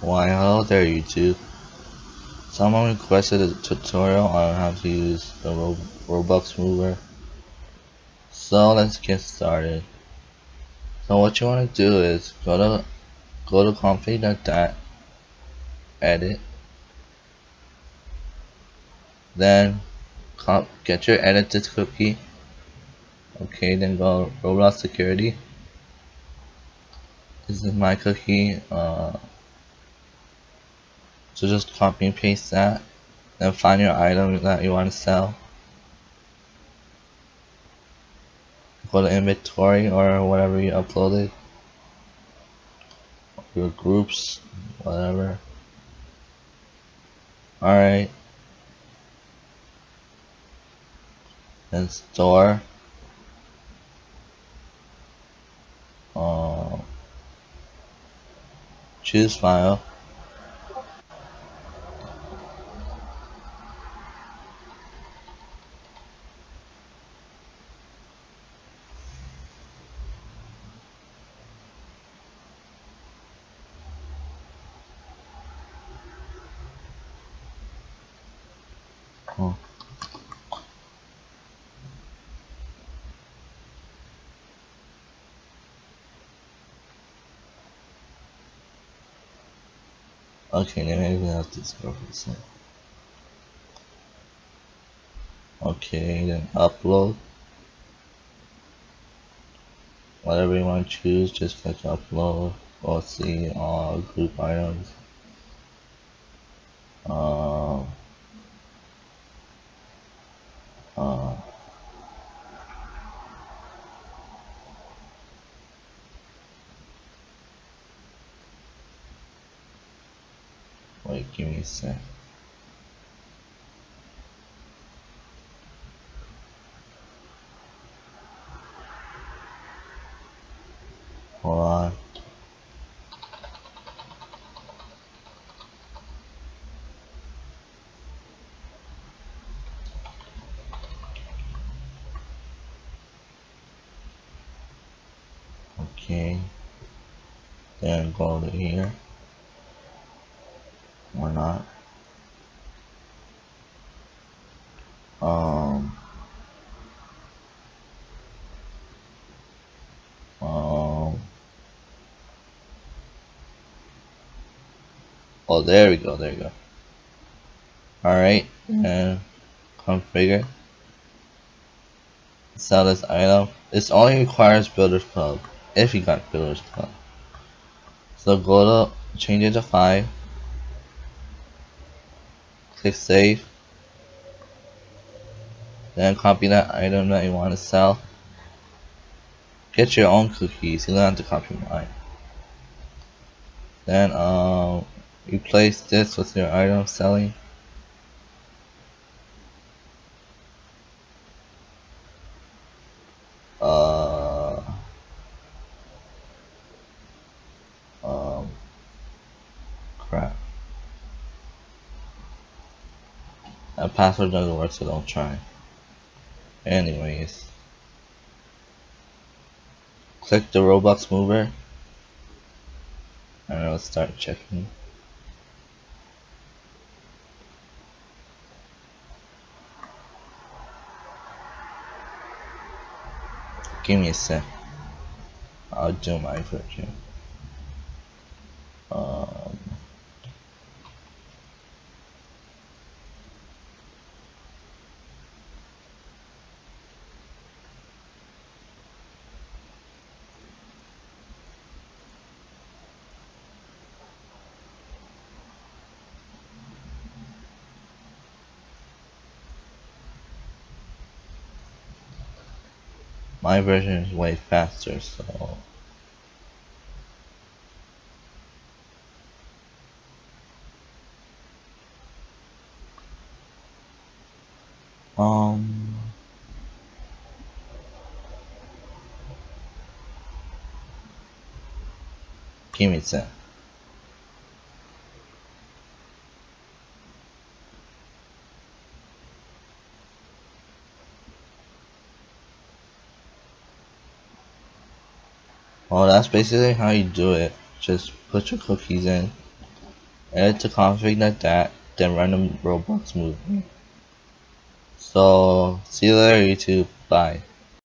Why, hello there YouTube. Someone requested a tutorial on how to use the RobuxMover. So let's get started. So what you want to do is go to config.dat, edit, then get your edited cookie. Okay, then go Roblox security. This is my cookie. So just copy and paste that. Then find your item that you want to sell. Go to inventory or whatever you uploaded. Your groups, whatever. Alright. Then store. Choose file. Oh. Okay, then maybe I have to scroll for a second. Okay, then upload. Whatever you want to choose, just click upload. Or see all group items. Uh, uh, Wait, give me a sec. Hold on. Okay. Then go to here. Or not. Um. Um. Oh, there we go. There we go. Alright. And configure. Sell this item. This only requires Builder's Club. If you got Builder's Club. So go to change it to 5. Click save. Then copy that item that you want to sell. Get your own cookies. You don't have to copy mine. Then replace this with your item selling. Uh, Crap. That password doesn't work, so don't try. Anyways, click the RobuxMover, and it'll start checking. Give me a sec. I'll do my version. My version is way faster, so give me a sec. Well, that's basically how you do it. Just put your cookies in, edit to config like that, then run the RobuxMover. So see you later YouTube, bye.